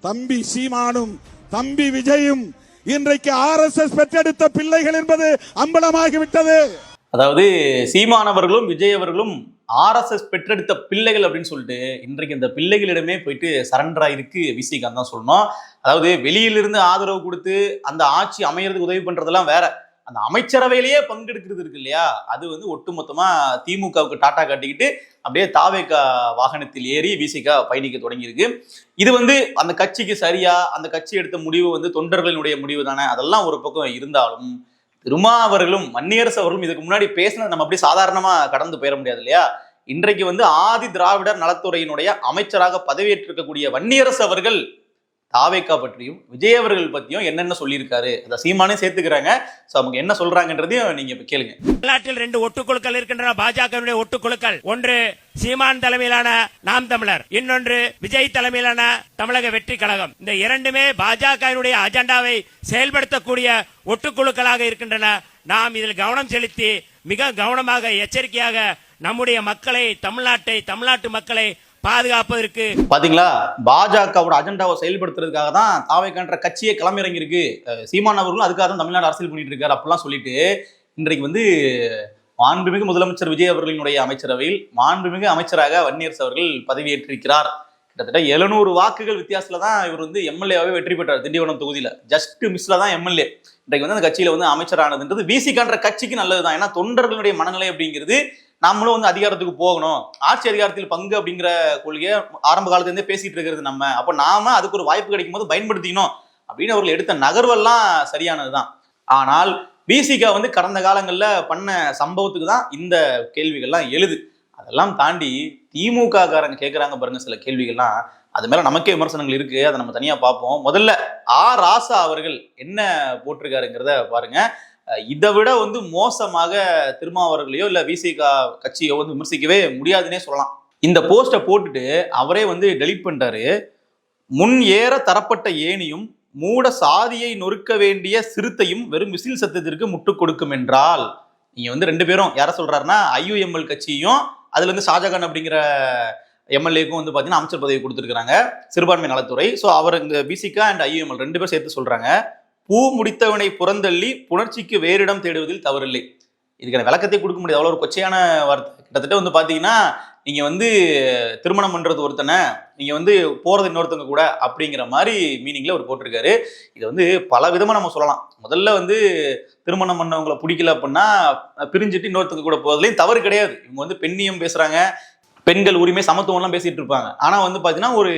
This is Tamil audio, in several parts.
தம்பி சீமானும் தம்பி விஜயும் இன்றைக்கு RSS பெற்றெடுத்த பிள்ளைகள் என்பது அம்பலமாகிவிட்டது. அதாவது சீமானவர்களும் விஜய் அவர்களும் RSS பெற்றெடுத்த பிள்ளைகள் அப்படின்னு சொல்லிட்டு இன்றைக்கு இந்த பிள்ளைகளிடமே போயிட்டு சரண்டர் ஆயிருக்கு விசிகான்னு தான் சொல்லணும். அதாவது வெளியிலிருந்து ஆதரவு கொடுத்து அந்த ஆட்சி அமையறதுக்கு உதவி பண்றதெல்லாம் வேற, அந்த அமைச்சரவையிலேயே பங்கெடுக்கிறது இருக்கு இல்லையா, அது வந்து ஒட்டுமொத்தமா திமுகவுக்கு டாட்டா காட்டிக்கிட்டு அப்படியே தாவேகா வாகனத்தில் ஏறி விசிகா பயணிக்க தொடங்கியிருக்கு. இது வந்து அந்த கட்சிக்கு சரியா, அந்த கட்சி எடுத்த முடிவு வந்து தொண்டர்களினுடைய முடிவு தானே, அதெல்லாம் ஒரு பக்கம் இருந்தாலும் திருமா அவர்களும் வன்னியரசு அவர்களும் இதுக்கு முன்னாடி பேசினது நம்ம அப்படி சாதாரணமா கடந்து போயிட முடியாது இல்லையா. இன்றைக்கு வந்து ஆதி திராவிடர் நலத்துறையினுடைய அமைச்சராக பதவியேற்றிருக்கக்கூடிய வன்னியரசு அவர்கள் தாவேகா பற்றியும் விஜய் அவர்கள் பத்தியும் என்னென்ன சொல்லியிருக்காரு, அதை சீமானே சேர்த்துக்கிறாங்க. சோ அவங்க என்ன சொல்றாங்கன்றதையும் நீங்க கேளுங்க. தமிழ்நாட்டில் 2 ஒட்டுக்குழுக்கள் இருக்கின்றன, பாஜகவினுடைய ஒட்டுக்குழுக்கள். ஒன்று சீமான் தலைமையிலான நாம் தமிழர், இன்னொன்று விஜய் தலைமையிலான தமிழக வெற்றி கழகம். இந்த இரண்டுமே பாஜகவினுடைய அஜெண்டாவை செயல்படுத்தக்கூடிய ஒட்டுக்குழுக்களாக இருக்கின்றன. நாம் இதில் கவனம் செலுத்தி மிக கவனமாக எச்சரிக்கையாக நம்முடைய மக்களை, தமிழ்நாட்டு மக்களை பாதுகாப்பதற்கு பாத்தீங்களா, பாஜகவோட அஜெண்டாவை செயல்படுத்துறதுக்காக தான் தாவேகான்ற கட்சியை களமிறங்கி இருக்கு. சீமான் அவர்களும் அதுக்காக தான் தமிழ்நாடு அரசியல் பண்ணிட்டு இருக்காரு அப்படிலாம் சொல்லிட்டு இன்றைக்கு வந்து மாண்புமிகு முதலமைச்சர் விஜய் அவர்களினுடைய அமைச்சரவையில் மாண்புமிகு அமைச்சராக வன்னியரசு அவர்கள் பதவியேற்றிருக்கிறார். கிட்டத்தட்ட 700 வாக்குகள் வித்தியாசத்துல தான் இவர் வந்து எம்எல்ஏவாவே வெற்றி பெற்றார். திண்டிவனம் தொகுதியில ஜஸ்ட் மிஸ்ல தான் எம்எல்ஏ. இன்றைக்கு வந்து அந்த கட்சியில வந்து அமைச்சரானதுன்றது விசிகான்ற கட்சிக்கு நல்லதுதான். ஏன்னா தொண்டர்களுடைய மனநிலை அப்படிங்கிறது நம்மளும் வந்து அதிகாரத்துக்கு போகணும், ஆட்சி அதிகாரத்தில் பங்கு அப்படிங்கிற கொள்கையை ஆரம்ப காலத்துல இருந்தே பேசிட்டு இருக்கிறது நம்ம. அப்ப நாம அதுக்கு ஒரு வாய்ப்பு கிடைக்கும் போது பயன்படுத்திக்கணும் அப்படின்னு அவர்கள் எடுத்த நகர்வெல்லாம் சரியானதுதான். ஆனால் விசிகா வந்து கடந்த காலங்கள்ல பண்ண சம்பவத்துக்கு தான் இந்த கேள்விகள்லாம் எழுது. அதெல்லாம் தாண்டி திமுக காரங்க கேட்கறாங்க பாருங்க சில கேள்விகள்லாம், அது மேல நமக்கே விமர்சனங்கள் இருக்கு, அதை நம்ம தனியா பார்ப்போம். முதல்ல ராசா அவர்கள் என்ன போட்டிருக்காருங்கிறத பாருங்க. இதை விட வந்து மோசமாக திருமாவர்களையோ இல்ல விசிகா கட்சியோ வந்து விமர்சிக்கவே முடியாதுன்னே சொல்லலாம். இந்த போஸ்டை போட்டுட்டு அவரே வந்து டெலீட் பண்ணிட்டாரு. முன் ஏற தரப்பட்ட ஏணியும் மூட சாதியை நொறுக்க வேண்டிய சிறுத்தையும் வெறும் விசில் சத்தத்திற்கு முட்டு கொடுக்கும் என்றால், நீங்க வந்து 2 பேரும் யார சொல்றாருன்னா IUML கட்சியும் அதுல இருந்து ஷாஜகான் அப்படிங்கிற எம்எல்ஏக்கும் வந்து பாத்தீங்கன்னா அமைச்சர் பதவி கொடுத்துருக்காங்க, சிறுபான்மை நலத்துறை. ஸோ அவர் இந்த விசிகா அண்ட் IUML 2 பேரும் சேர்த்து சொல்றாங்க, பூ முடித்தவனை புறந்தள்ளி புணர்ச்சிக்கு வேறிடம் தேடுவதில் தவறில்லை. இதுக்கான விளக்கத்தை கொடுக்க முடியாது, அவ்வளோ ஒரு கொச்சையான வார்த்தை. கிட்டத்தட்ட வந்து பாத்தீங்கன்னா நீங்க வந்து திருமணம் பண்றது ஒருத்தனை, நீங்க வந்து போறது இன்னொருத்தவங்க கூட அப்படிங்கிற மாதிரி மீனிங்ல அவர் போட்டிருக்காரு. இதை வந்து பல விதமா நம்ம சொல்லலாம். முதல்ல வந்து திருமணம் பண்ணவங்களை பிடிக்கல அப்படின்னா பிரிஞ்சுட்டு இன்னொருத்தவங்க கூட போறதுலையும் தவறு கிடையாது. இவங்க வந்து பெண்ணியம் பேசுறாங்க, பெண்கள் உரிமை சமத்துவம்லாம் பேசிட்டு இருப்பாங்க. ஆனா வந்து பாத்தீங்கன்னா ஒரு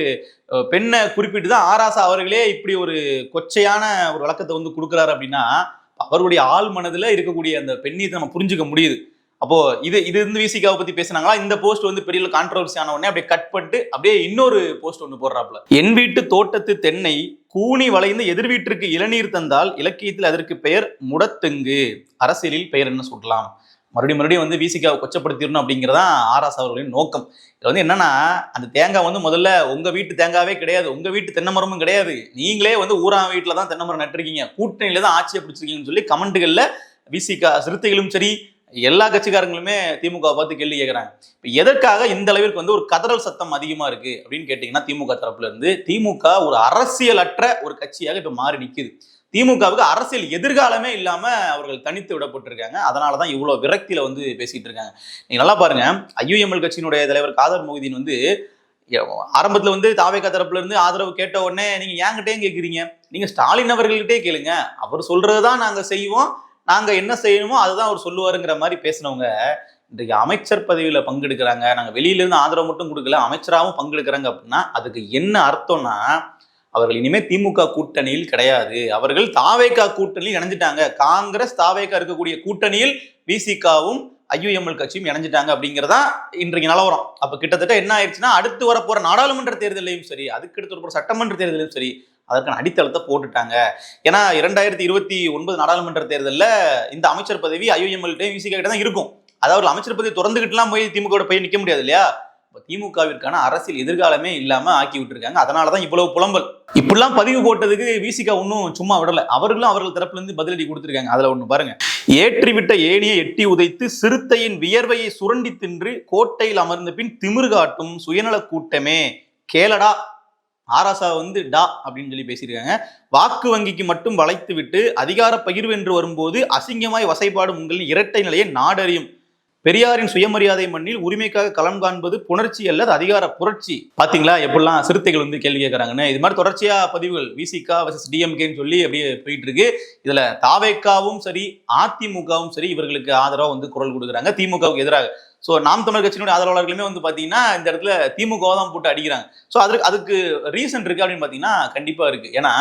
பெண்ணை குறிப்பிட்டு தான் ராசா அவர்களே இப்படி ஒரு கொச்சையான ஒரு விளக்கத்தை வந்து கொடுக்குறாரு அப்படின்னா அவருடைய ஆள் மனதுல இருக்கக்கூடிய அந்த பெண்ணியத்தை நம்ம புரிஞ்சுக்க முடியுது. அப்போ இது இருந்து விசிகாவை பத்தி பேசினாங்களா, இந்த போஸ்ட் வந்து பெரிய கான்ட்ரவர்சி ஆன உடனே அப்படியே கட் பண்ணிட்டு அப்படியே இன்னொரு போஸ்ட் ஒன்று போடுறாப்புல. என் வீட்டு தோட்டத்து தென்னை கூனி வளைந்து எதிர் வீட்டிற்கு இளநீர் தந்தால் இலக்கியத்தில் அதற்கு பெயர் முடத்தெங்கு, அரசியலில் பெயர் என்ன சொல்லலாம். மறுபடியும் வந்து விசிகாவை கொச்சப்படுத்திடணும் அப்படிங்கிறதான் ராசா அவர்களின் நோக்கம். இது வந்து என்னன்னா, அந்த தேங்காய் வந்து முதல்ல உங்க வீட்டு தேங்காவே கிடையாது, உங்க வீட்டு தென்னை மரமும் கிடையாது, நீங்களே வந்து ஊரா வீட்டுல தான் தென்னை மரம் நட்டுருக்கீங்க, கூட்டணியில தான் ஆட்சியை பிடிச்சிருக்கீங்கன்னு சொல்லி கமெண்ட்டுகள்ல விசிகா சிறுத்தைகளும் சரி எல்லா கட்சிக்காரங்களுமே திமுக பார்த்து கேள்வி கேட்கறாங்க. இப்ப எதற்காக இந்த அளவிற்கு வந்து ஒரு கதறல் சத்தம் அதிகமா இருக்கு அப்படின்னு கேட்டீங்கன்னா, திமுக தரப்புல இருந்து திமுக ஒரு அரசியலற்ற ஒரு கட்சியாக இப்ப மாறி நிக்குது. திமுகவுக்கு அரசியல் எதிர்காலமே இல்லாம அவர்கள் தனித்து விடப்பட்டிருக்காங்க. அதனாலதான் இவ்வளவு விரக்தியில வந்து பேசிட்டு இருக்காங்க. நீங்க நல்லா பாருங்க, IUML கட்சியினுடைய தலைவர் காதர் மொஹிதீன் வந்து ஆரம்பத்துல வந்து தாவேகா தரப்புல இருந்து ஆதரவு கேட்ட உடனே நீங்க என்கிட்டயும் கேட்குறீங்க, நீங்க ஸ்டாலின் அவர்கள்கிட்டே கேளுங்க, அவர் சொல்றதுதான் நாங்க செய்வோம், நாங்க என்ன செய்யணுமோ அதுதான் அவர் சொல்லுவாருங்கிற மாதிரி பேசினவங்க இன்றைக்கு அமைச்சர் பதவியில பங்கெடுக்கிறாங்க. நாங்க வெளியில இருந்து ஆதரவு மட்டும் கொடுக்கல, அமைச்சராகவும் பங்கெடுக்கிறாங்க அப்படின்னா அதுக்கு என்ன அர்த்தம்னா, அவர்கள் இனிமே திமுக கூட்டணியில் கிடையாது, அவர்கள் தாவேகா கூட்டணியில் இணைஞ்சிட்டாங்க. காங்கிரஸ் தாவேகா இருக்கக்கூடிய கூட்டணியில் விசிகாவும் IUML கட்சியும் இணைஞ்சிட்டாங்க அப்படிங்கிறதா இன்றைக்கு நிலவரம். அப்ப கிட்டத்தட்ட என்ன ஆயிடுச்சுன்னா, அடுத்து வரப்போற நாடாளுமன்ற தேர்தலையும் சரி, அதுக்கு அடுத்து வரப்போற சட்டமன்ற தேர்தலையும் சரி அதற்கான அடித்தளத்தை போட்டுட்டாங்க. ஏன்னா 2029 நாடாளுமன்ற தேர்தலில் இந்த அமைச்சர் பதவி IUML விசிகா கிட்ட தான் இருக்கும். அதாவது அமைச்சர் பதவி திறந்துகிட்டுலாம் போய் திமுக போய் நிற்க முடியாது இல்லையா. திமுகவிற்கான அரசியல் எதிர்காலமே இல்லாம ஆக்கி விட்டுருக்காங்க. அதனாலதான் இவ்வளவு புலம்பல். இப்படிலாம் பதிவு போட்டதுக்கு விசிகா ஒன்னும் சும்மா விடல, அவர்களும் அவர்கள் தரப்புல இருந்து பதிலடி கொடுத்திருக்காங்க. அதுல ஒண்ணு பாருங்க, ஏற்றிவிட்ட ஏணியை எட்டி உதைத்து சிறுத்தையின் வியர்வையை சுரண்டி தின்று கோட்டையில் அமர்ந்த பின் திமிரு காட்டும் சுயநல கூட்டமே கேளடா ஆராசா வந்து டா அப்படின்னு சொல்லி பேசியிருக்காங்க. வாக்கு வங்கிக்கு மட்டும் வளைத்து விட்டு அதிகார பகிர்வு என்று வரும்போது அசிங்கமாய் வசைபாடும் உங்களின் இரட்டை நிலையை நாடறியும். பெரியாரின் சுயமரியாதை மண்ணில் உரிமைக்காக களம் காண்பது புணர்ச்சி அல்லது அதிகார புரட்சி. பாத்தீங்களா எப்படிலாம் சிறுத்தைகள் வந்து கேள்வி கேட்கறாங்கன்னு. இது மாதிரி தொடர்ச்சியா பதிவுகள் விசிகா வர்சஸ் டிஎம்கேன்னு சொல்லி அப்படியே போயிட்டு இருக்கு. இதுல தாவேக்காவும் சரி அதிமுகவும் சரி இவர்களுக்கு ஆதரவா வந்து குரல் கொடுக்குறாங்க, திமுகவுக்கு எதிராக. ஸோ நாம் தமிழர் கட்சியினுடைய ஆதரவாளர்களுமே வந்து பாத்தீங்கன்னா இந்த இடத்துல திமுக தான் போட்டு அடிக்கிறாங்க. ஸோ அதுக்கு ரீசன் இருக்கு அப்படின்னு பாத்தீங்கன்னா கண்டிப்பா இருக்கு. ஏன்னா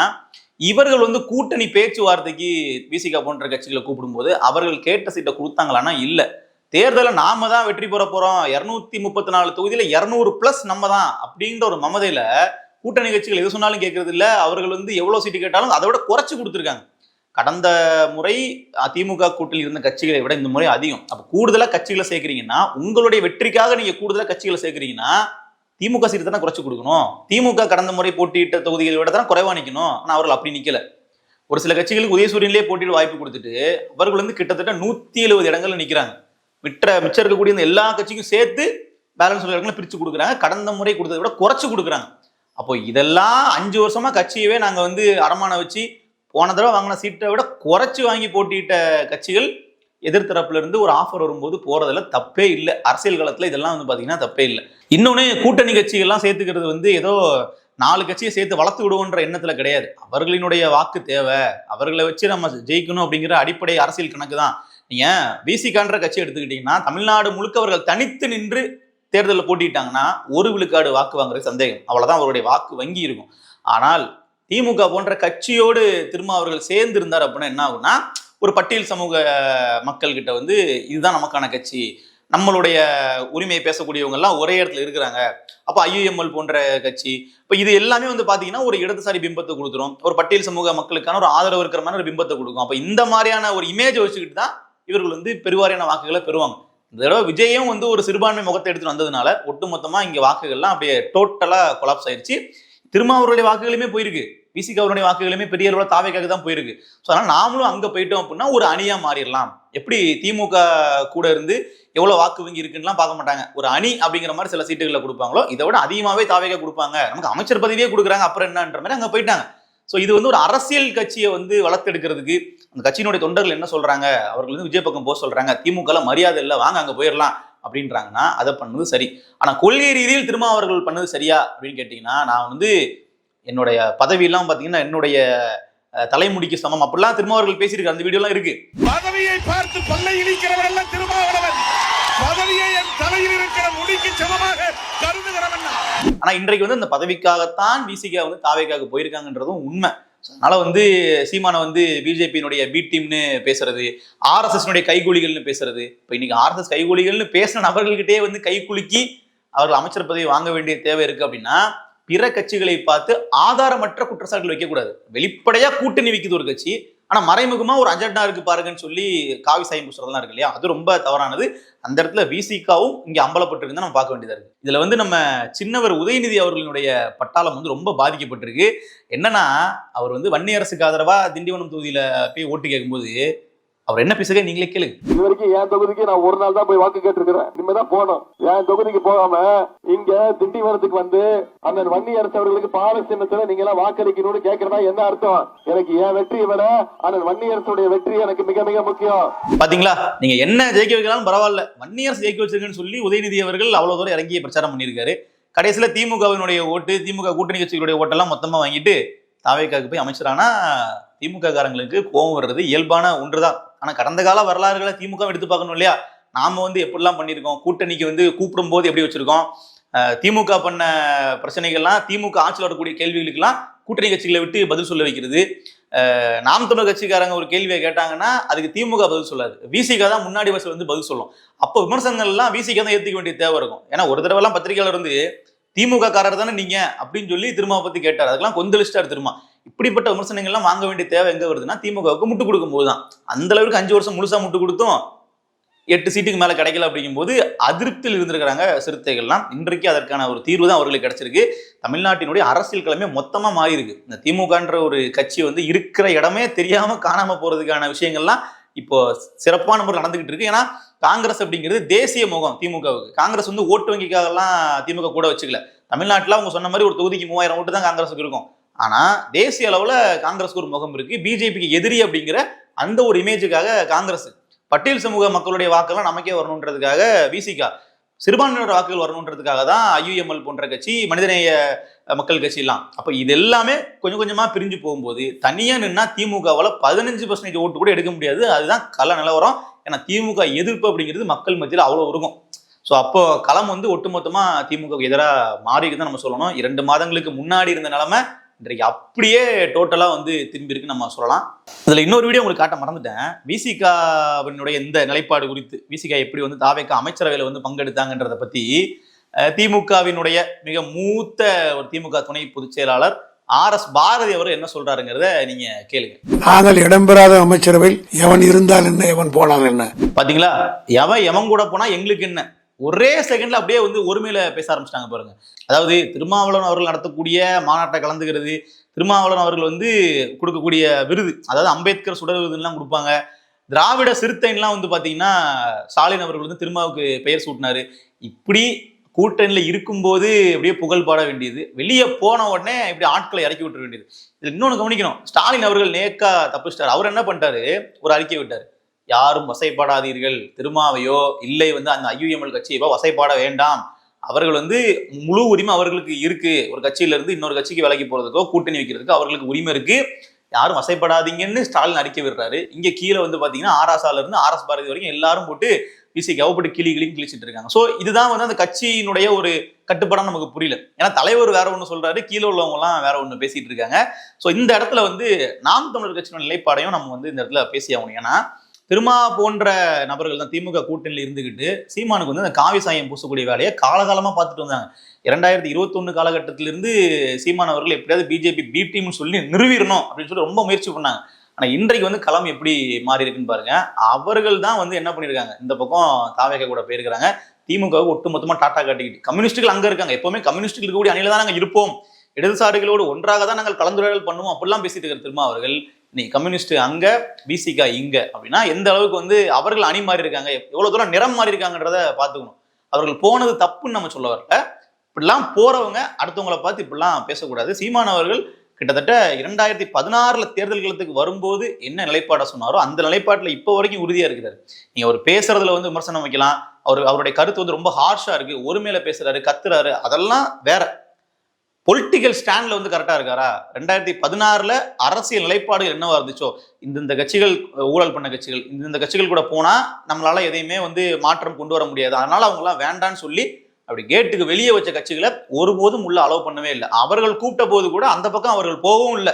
இவர்கள் வந்து கூட்டணி பேச்சுவார்த்தைக்கு விசிகா போன்ற கட்சிகளை கூப்பிடும் போது அவர்கள் கேட்ட சீட்டை கொடுத்தாங்களான்னா இல்ல. தேர்தலை நாம தான் வெற்றி பெற போறோம், 234 தொகுதியில 200+ நம்ம தான் அப்படின்ற ஒரு மமதையில கூட்டணி கட்சிகள் எது சொன்னாலும் கேட்கறது இல்ல. அவர்கள் வந்து எவ்வளவு சீட்டு கேட்டாலும் அதை விட குறைச்சு கொடுத்துருக்காங்க. கடந்த முறை அதிமுக கூட்டணியில் இருந்த கட்சிகளை விட இந்த முறை அதிகம். அப்ப கூடுதலா கட்சிகளை சேர்க்கிறீங்கன்னா உங்களுடைய வெற்றிக்காக நீங்க கூடுதலா கட்சிகளை சேர்க்கிறீங்கன்னா திமுக சீட்டு தானே குறைச்சு கொடுக்கணும். திமுக கடந்த முறை போட்டியிட்ட தொகுதிகளை விட தானே குறைவா நிக்கணும். ஆனா அவர்கள் அப்படி நிக்கல. ஒரு சில கட்சிகளுக்கு உதயசூரியன்லேயே போட்டியிட வாய்ப்பு கொடுத்துட்டு அவர்கள் வந்து கிட்டத்தட்ட 170 இடங்கள்ல நிக்கிறாங்க. மிச்சம் இருக்கக்கூடிய இந்த எல்லா கட்சிக்கும் சேர்த்து பேலன்ஸ் உள்ள இடங்களை பிரிச்சு கொடுக்குறாங்க. கடந்த முறை கொடுத்ததை விட குறைச்சு கொடுக்குறாங்க. அப்போ இதெல்லாம் 5 வருஷமா கட்சியவே நாங்க வந்து அடமான வச்சு போன தடவை வாங்கின சீட்டை விட குறைச்சு வாங்கி போட்டியிட்ட கட்சிகள் எதிர்த்தரப்புல இருந்து ஒரு ஆஃபர் வரும்போது போறதுல தப்பே இல்லை. அரசியல் காலத்துல இதெல்லாம் வந்து பாத்தீங்கன்னா தப்பே இல்லை. இன்னொன்னு கூட்டணி கட்சிகள்லாம் சேர்த்துக்கிறது வந்து ஏதோ 4 கட்சியை சேர்த்து வளர்த்து விடுவோன்ற எண்ணத்துல கிடையாது. அவர்களினுடைய வாக்கு தேவை, அவர்களை வச்சு நம்ம ஜெயிக்கணும் அப்படிங்கிற அடிப்படை அரசியல் கணக்கு தான். நீங்க விசிகான்ற கட்சி எடுத்துக்கிட்டீங்கன்னா தமிழ்நாடு முழுக்க அவர்கள் தனித்து நின்று தேர்தலில் போட்டிட்டாங்கன்னா 1 விழுக்காடு வாக்கு வாங்குறது சந்தேகம். அவ்வளவுதான் அவருடைய வாக்கு வங்கி இருக்கும். ஆனால் திமுக போன்ற கட்சியோடு திரும்ப அவர்கள் சேர்ந்து இருந்தார் அப்படின்னா என்ன ஆகும்னா ஒரு பட்டியல் சமூக மக்கள் கிட்ட வந்து இதுதான் நமக்கான கட்சி, நம்மளுடைய உரிமையை பேசக்கூடியவங்க எல்லாம் ஒரே இடத்துல இருக்கிறாங்க. அப்ப IUML போன்ற கட்சி இப்ப இது எல்லாமே வந்து பாத்தீங்கன்னா ஒரு இடதுசாரி பிம்பத்தை கொடுத்துரும். ஒரு பட்டியல் சமூக மக்களுக்கான ஒரு ஆதரவு இருக்கிற மாதிரி ஒரு பிம்பத்தை கொடுக்கும். அப்ப இந்த மாதிரியான ஒரு இமேஜை வச்சுக்கிட்டு தான் இவர்கள் வந்து பெருவாரியான வாக்குகளை பெறுவாங்க. இந்த தடவை விஜயும் வந்து ஒரு சிறுபான்மை முகத்தை எடுத்துட்டு வந்ததுனால ஒட்டுமொத்தமா இங்க வாக்குகள்லாம் அப்படியே டோட்டலா கொலாப்ஸ் ஆயிடுச்சு. திருமாவர்களுடைய வாக்குகளுமே போயிருக்கு, விசிகா அவருடைய வாக்குகளுமே பெரிய அளவுல தாவேக்காக தான் போயிருக்கு. ஸோ அதனால நாமளும் அங்க போயிட்டோம் அப்படின்னா ஒரு அணியா மாறிடலாம். எப்படி திமுக கூட இருந்து எவ்வளவு வாக்கு வங்கி இருக்குன்னு பார்க்க மாட்டாங்க, ஒரு அணி அப்படிங்கிற மாதிரி சில சீட்டுகளை கொடுப்பாங்களோ இதை விட அதிகமாவே தாவேக்கா கொடுப்பாங்க, நமக்கு அமைச்சர் பதவியே கொடுக்குறாங்க அப்புறம் என்னன்ற மாதிரி அங்க போயிட்டாங்க. ஸோ இது வந்து ஒரு அரசியல் கட்சியை வந்து வளர்த்தெடுக்கிறதுக்கு அந்த கட்சியினுடைய தொண்டர்கள் என்ன சொல்றாங்க, அவர்கள் வந்து விஜய் பக்கம் போக சொல்றாங்க, திமுக மரியாதை இல்லை வாங்க அங்க போயிடலாம் அப்படின்றாங்கன்னா அதை பண்ணது சரி. ஆனா கொள்கை ரீதியில் திருமாவர்கள் பண்ணது சரியா அப்படின்னு கேட்டீங்கன்னா நான் வந்து என்னுடைய பதவி எல்லாம் பாத்தீங்கன்னா என்னுடைய தலைமுடிக்கு சமம் அப்படிலாம் திருமாவர்கள் பேசியிருக்க அந்த வீடியோ எல்லாம் இருக்கு. பதவியை பார்த்து பல்லை இழிக்கிறவர் எல்லாம் திருமாவளவன், பதவியை என் தலையில் இருக்கிற முடிக்கு சமமாக கருதுகிறவன். ஆனா இன்றைக்கு வந்து அந்த பதவிக்காகத்தான் விசிகா வந்து தாவேக்காக போயிருக்காங்கன்றதும் உண்மை. அதனால வந்து சீமானை வந்து பிஜேபியினுடைய பி டீம்னு பேசுறது, RSS கைகூலிகள்னு பேசுறது. இப்ப இன்னைக்கு RSS கைகூலிகள்னு பேசின நபர்கள்கிட்டே வந்து கை குலுக்கி அவர்கள் அமைச்சர் பதவி வாங்க வேண்டிய தேவை இருக்கு அப்படின்னா பிற கட்சிகளை பார்த்து ஆதாரமற்ற குற்றச்சாட்டுகள் வைக்கக்கூடாது. வெளிப்படையா கூட்டணி வைக்குது ஒரு கட்சி, ஆனா மறைமுகமா ஒரு அஜெண்டா இருக்கு பாருங்கன்னு சொல்லி காவி சாயம் பூசுறதுலாம் இருக்கு இல்லையா, அது ரொம்ப தவறானது. அந்த இடத்துல விசிகாவும் இங்க அம்பலப்பட்டிருக்குன்னு நம்ம பார்க்க வேண்டியதா இருக்கு. இதுல வந்து நம்ம சின்னவர் உதயநிதி அவர்களினுடைய பட்டாளம் வந்து ரொம்ப பாதிக்கப்பட்டிருக்கு. என்னன்னா அவர் வந்து வன்னியரசுக்கு ஆதரவா திண்டிவனம் தொகுதியில போய் ஓட்டு கேட்கும்போது அவர் என்ன பேசுக நீங்களே கேளுங்க. இது வரைக்கும் என் தொகுதிக்கு நான் ஒரு நாள் தான் போய் வாக்கு கேட்டிருக்கிறேன். இனிமேதான் போனோம். என் தொகுதிக்கு போகாம இங்க திண்டிவனத்துக்கு வந்து அந்த வன்னியரசு அவர்களுக்கு பால சின்னத்துல நீங்க எல்லாம் வாக்களிக்கணும்னு கேட்கறதா என்ன அர்த்தம்? எனக்கு என் வெற்றியை விட அந்த வன்னியரசுடைய வெற்றி எனக்கு மிக மிக முக்கியம். பாத்தீங்களா, நீங்க என்ன ஜெயிக்க வைக்கலாம் பரவாயில்ல, வன்னியரசு ஜெயிக்க வச்சிருக்குன்னு சொல்லி உதயநிதி அவர்கள் அவ்வளவு தூரம் இறங்கி பிரச்சாரம் பண்ணியிருக்காரு. கடைசியில திமுகவினுடைய ஓட்டு, திமுக கூட்டணி கட்சிகளுடைய ஓட்டெல்லாம் மொத்தமா வாங்கிட்டு தாவேக்காவுக்கு போய் அமைச்சரானா திமுக காரங்களுக்கு கோபம் வர்றது இயல்பான ஒன்றுதான். ஆனா கடந்த கால வரலாறுகளை திமுக எடுத்து பார்க்கணும் இல்லையா. நாம வந்து எப்படிலாம் பண்ணியிருக்கோம், கூட்டணிக்கு வந்து கூப்பிடும் போது எப்படி வச்சிருக்கோம், திமுக பண்ண பிரச்சனைகள்லாம் திமுக ஆட்சியில் வரக்கூடிய கேள்விகளுக்கெல்லாம் கூட்டணி கட்சிகளை விட்டு பதில் சொல்ல வைக்கிறது. நாம் தமிழர் கட்சிக்காரங்க ஒரு கேள்வியை கேட்டாங்கன்னா அதுக்கு திமுக பதில் சொல்லாது, விசிகா தான் முன்னாடி வருஷம் வந்து பதில் சொல்லும். அப்போ விமர்சனங்கள் எல்லாம் விசிகா தான் ஏற்றுக்க வேண்டிய தேவை இருக்கும். ஏன்னா ஒரு தடவை எல்லாம் பத்திரிகையாளர் வந்து திமுக காரர் தானே நீங்க அப்படின்னு சொல்லி திரும்ப பத்தி கேட்டார், அதுக்கெல்லாம் கொந்தளிச்சிட்டார் திரும்ப. இப்படிப்பட்ட விமர்சனங்கள்லாம் வாங்க வேண்டிய தேவை எங்க வருதுன்னா திமுகவுக்கு முட்டு கொடுக்கும் போதுதான். அந்த அளவுக்கு 5 வருஷம் முழுசா முட்டு கொடுத்தும் 8 சீட்டுக்கு மேல கிடைக்கல அப்படிங்கும்போது அதிருப்தியில் இருந்திருக்கிறாங்க சிறுத்தைகள்லாம். இன்றைக்கு அதற்கான ஒரு தீர்வு தான் அவர்களுக்கு கிடைச்சிருக்கு. தமிழ்நாட்டினுடைய அரசியல் கிழமை மொத்தமா மாறி இருக்கு. இந்த திமுகன்ற ஒரு கட்சி வந்து இருக்கிற இடமே தெரியாம காணாம போறதுக்கான விஷயங்கள்லாம் இப்போ சிறப்பான முறை நடந்துகிட்டு இருக்கு. ஏன்னா காங்கிரஸ் அப்படிங்கிறது தேசிய முகம் திமுகவுக்கு. காங்கிரஸ் வந்து ஓட்டு வங்கிக்காகலாம் திமுக கூட வச்சுக்கல, தமிழ்நாட்டில் அவங்க சொன்ன மாதிரி ஒரு தொகுதிக்கு 3000 ஓட்டு தான் காங்கிரஸுக்கு இருக்கும். ஆனா தேசிய அளவுல காங்கிரஸுக்கு ஒரு முகம் இருக்கு. பிஜேபிக்கு எதிரி அப்படிங்கிற அந்த ஒரு இமேஜுக்காக காங்கிரஸ் பட்டியல் சமூக மக்களுடைய வாக்கெல்லாம் நமக்கே வரணுன்றதுக்காக விசிகா சிறுபான்மையினர் வாக்குகள் வரணுன்றதுக்காக தான் ஐயுஎம்எல் போன்ற கட்சி, மனிதநேய மக்கள் கட்சி எல்லாம். அப்ப இது எல்லாமே கொஞ்சம் கொஞ்சமா பிரிஞ்சு போகும்போது தனியா நின்னா திமுகவால 15% ஓட்டு கூட எடுக்க முடியாது. அதுதான் கள நிலவரம். ஏன்னா திமுக எதிர்ப்பு அப்படிங்கிறது மக்கள் மத்தியில் அவ்வளவு இருக்கும். ஸோ அப்போ களம் வந்து ஒட்டுமொத்தமா திமுக எதிராக மாறிக்கு தான் நம்ம சொல்லணும். 2 மாதங்களுக்கு முன்னாடி இருந்த நிலைமை இன்றைக்கு அப்படியே டோட்டலா வந்து திரும்பி இருக்குன்னு நம்ம சொல்லலாம். இதுல இன்னொரு வீடியோ உங்களுக்கு காட்ட மறந்துட்டேன். விசிகாவினுடைய இந்த நிலைப்பாடு குறித்து, விசிகா எப்படி வந்து தாவேகா அமைச்சரவையில வந்து பங்கெடுத்தாங்கன்றத பத்தி திமுகவினுடைய மிக மூத்த ஒரு திமுக துணை பொதுச் செயலாளர் RS பாரதி அவர் என்ன சொல்றாருங்கிறத நீங்க கேளுங்க. ஆனால் இடம்பெறாத அமைச்சரவையில் எவன் இருந்தால் என்ன, எவன் போனால் என்ன? பாத்தீங்களா, எவன் கூட போனா எங்களுக்கு என்ன, ஒரே செகண்ட்ல அப்படியே வந்து ஒருமையில பேச ஆரம்பிச்சிட்டாங்க பாருங்க. அதாவது திருமாவளவன் அவர்கள் நடத்தக்கூடிய மாநாட்டை கலந்துக்கிறது, திருமாவளவன் அவர்கள் வந்து கொடுக்கக்கூடிய விருது, அதாவது அம்பேத்கர் சுடர் விருதுலாம் கொடுப்பாங்க. திராவிட சிறுத்தைன்லாம் வந்து பாத்தீங்கன்னா ஸ்டாலின் அவர்கள் வந்து திருமாவுக்கு பெயர் சூட்டினாரு. இப்படி கூட்டணியில இருக்கும்போது அப்படியே புகழ் பாட வேண்டியது, வெளியே போன உடனே இப்படி ஆட்களை இறக்கி விட்டுற வேண்டியது. இதுல இன்னொன்னு கவனிக்கணும், ஸ்டாலின் அவர்கள் நேக்கா தப்பிச்சிட்டாரு. அவர் என்ன பண்ணிட்டாரு, ஒரு அறிக்கை விட்டாரு, யாரும் வசைப்பாடாதீர்கள், திருமாவையோ இல்லை வந்து அந்த ஐயுஎம்எல் கட்சியோ வசைப்பாட வேண்டாம், அவர்கள் வந்து முழு உரிமை அவர்களுக்கு இருக்கு, ஒரு கட்சியில இருந்து இன்னொரு கட்சிக்கு விலகி போறதுக்கோ கூட்டணி வைக்கிறதுக்கோ அவர்களுக்கு உரிமை இருக்கு, யாரும் வசைப்படாதீங்கன்னு ஸ்டாலின் அறிக்கை விடுறாரு. இங்க கீழே வந்து பாத்தீங்கன்னா ஆர்எஸ்ஆல இருந்து RS பாரதி வரைக்கும் எல்லாரும் போட்டு விசிகாவை போட்டு கிளிச்சிட்டு இருக்காங்க. ஸோ இதுதான் வந்து அந்த கட்சியினுடைய ஒரு கட்டுப்பாடான நமக்கு புரியல. ஏன்னா தலைவர் வேற ஒன்று சொல்றாரு, கீழே உள்ளவங்க எல்லாம் வேற ஒன்று பேசிட்டு இருக்காங்க. ஸோ இந்த இடத்துல வந்து நாம் தமிழர் கட்சியோட நிலைப்பாடையும் நம்ம வந்து இந்த இடத்துல பேசி ஆகணும். ஏன்னா திருமா போன்ற நபர்கள் தான் திமுக கூட்டணியில் இருந்துகிட்டு சீமானுக்கு வந்து அந்த காவி சாயம் பூசக்கூடிய வேலையை காலகாலமா பார்த்துட்டு வந்தாங்க. 2021 காலகட்டத்திலிருந்து சீமான் அவர்கள் எப்படியாவது பிஜேபி பி டீம்னு சொல்லி நிறுவிடணும் அப்படின்னு சொல்லி ரொம்ப முயற்சி பண்ணாங்க. ஆனா இன்றைக்கு வந்து களம் எப்படி மாறி இருக்குன்னு பாருங்க. அவர்கள் தான் வந்து என்ன பண்ணிருக்காங்க, இந்த பக்கம் தாவேகா கூட போயிருக்கிறாங்க, திமுகவுக்கு ஒட்டுமொத்தமா டாட்டா காட்டிக்கிட்டு. கம்யூனிஸ்டுகள் அங்க இருக்காங்க, எப்பவுமே கம்யூனிஸ்டுகள் இருக்கக்கூடிய அணியில தான் நாங்கள் இருப்போம், இடதுசாரிகளோடு ஒன்றாக தான் நாங்கள் கலந்துரையாடல் பண்ணுவோம் அப்படிலாம் பேசிட்டு இருக்கிற திருமா அவர்கள் இன்னைக்கு கம்யூனிஸ்ட் அங்க, விசிகா இங்க அப்படின்னா எந்த அளவுக்கு வந்து அவர்கள் அணி மாறி இருக்காங்க, எவ்வளவு தூரம் நிறம் மாறி இருக்காங்கன்றத பாத்துக்கணும். அவர்கள் போனது தப்புன்னு நம்ம சொல்ல வரல. இப்படிலாம் போறவங்க அடுத்தவங்களை பார்த்து இப்படிலாம் பேசக்கூடாது. சீமான் அவர்கள் கிட்டத்தட்ட 2016 தேர்தல் காலத்துக்கு வரும்போது என்ன நிலைப்பாடை சொன்னாரோ அந்த நிலைப்பாட்டுல இப்போ வரைக்கும் உறுதியா இருக்கிறாரு. நீங்க அவர் பேசுறதுல வந்து விமர்சனம் வைக்கலாம், அவருடைய கருத்து வந்து ரொம்ப ஹார்ஷா இருக்கு, ஒருமையில பேசுறாரு, கத்துறாரு, அதெல்லாம் வேற. பொலிட்டிக்கல் ஸ்டாண்ட்ல வந்து கரெக்டா இருக்காரா? 2016 அரசியல் நிலைப்பாடுகள் என்னவா இருந்துச்சோ, இந்த கட்சிகள் ஊழல் பண்ண கட்சிகள், இந்த கட்சிகள் கூட போனா நம்மளால எதையுமே வந்து மாற்றம் கொண்டு வர முடியாது, அதனால அவங்க எல்லாம் வேண்டான்னு சொல்லி அப்படி கேட்டுக்கு வெளியே வச்ச கட்சிகளை ஒருபோதும் உள்ள அலோவ் பண்ணவே இல்லை. அவர்கள் கூப்பிட்ட போது கூட அந்த பக்கம் அவர்கள் போகவும் இல்லை.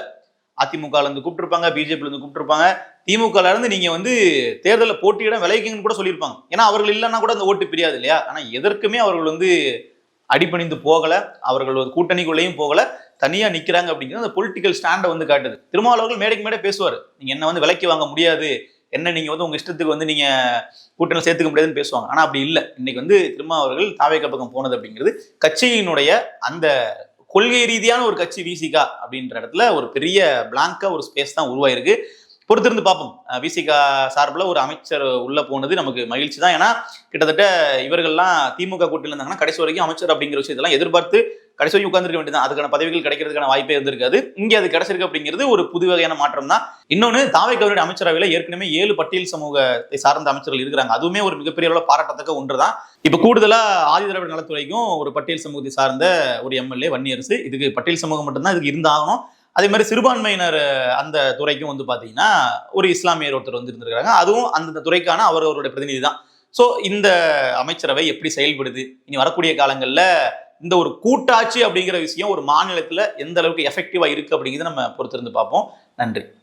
அதிமுக இருந்து கூப்பிட்டுருப்பாங்க, பிஜேபியில இருந்து கூப்பிட்டுருப்பாங்க, திமுக இருந்து நீங்க வந்து தேர்தலில் போட்டியிட விளைவிக்கணும்னு கூட சொல்லியிருப்பாங்க. ஏன்னா அவர்கள் இல்லைன்னா கூட அந்த ஓட்டு பிரியாது இல்லையா? ஆனா எதற்குமே அவர்கள் வந்து அடிபணிந்து போகல, அவர்கள் ஒரு கூட்டணிக்குள்ளேயும் போகல, தனியா நிக்கிறாங்க அப்படிங்கிறது அந்த பொலிட்டிக்கல் ஸ்டாண்டை வந்து காட்டுது. திருமாவளவர்கள் மேடைக்கு மேடை பேசுவார், நீங்க என்ன வந்து விலைக்கு வாங்க முடியாது, என்ன நீங்க வந்து உங்க இஷ்டத்துக்கு வந்து நீங்க கூட்டணியில் சேர்த்துக்க முடியாதுன்னு பேசுவாங்க. ஆனா அப்படி இல்லை. இன்னைக்கு வந்து திருமாவளவர்கள் தாவேகா பக்கம் போனது அப்படிங்கிறது கட்சியினுடைய அந்த கொள்கை ரீதியான ஒரு கட்சி விசிகா அப்படின்ற இடத்துல ஒரு பெரிய பிளாங்கா ஒரு ஸ்பேஸ் தான் உருவாயிருக்கு. பொறுத்திருந்து பார்ப்போம். விசிகா சார்பில் ஒரு அமைச்சர் உள்ள போனது நமக்கு மகிழ்ச்சி தான். ஏன்னா கிட்டத்தட்ட இவர்கள்லாம் திமுக கூட்டணியில் இருந்தாங்கன்னா கடைசி வரைக்கும் அமைச்சர் அப்படிங்கிற விஷயத்தெல்லாம் எதிர்பார்த்து கடைசி வரைக்கும் உட்கார்ந்துருக்க வேண்டியதான், அதுக்கான பதவிகள் கிடைக்கிறதுக்கான வாய்ப்பே இருந்திருக்காது. இங்கே அது கிடைச்சிருக்கு அப்படிங்கிறது ஒரு புது வகையான மாற்றம் தான். இன்னொன்று, தாவேகாவுடைய அமைச்சரவையில் ஏற்கனவே 7 பட்டியல் சமூகத்தை சார்ந்த அமைச்சர்கள் இருக்கிறாங்க. அதுவுமே ஒரு மிகப்பெரிய அளவில் பாராட்டத்தக்க ஒன்று தான். இப்போ கூடுதலா ஆதி திராவிட நலத்துறைக்கும் ஒரு பட்டியல் சமூகத்தை சார்ந்த ஒரு எம்எல்ஏ வன்னியரசு, இதுக்கு பட்டியல் சமூகம் மட்டும்தான் இதுக்கு இருந்தாகணும். அதே மாதிரி சிறுபான்மையினர் அந்த துறைக்கும் வந்து பாத்தீங்கன்னா ஒரு இஸ்லாமியர் ஒருத்தர் வந்து இருந்திருக்காங்க, அதுவும் அந்த துறைக்கான அவருடைய பிரதிநிதி தான். ஸோ இந்த அமைச்சரவை எப்படி செயல்படுது, இனி வரக்கூடிய காலங்களில் இந்த ஒரு கூட்டாட்சி அப்படிங்கிற விஷயம் ஒரு மாநிலத்தில் எந்த அளவுக்கு எஃபெக்டிவா இருக்கு அப்படிங்கிறத நம்ம பொறுத்திருந்து பார்ப்போம். நன்றி.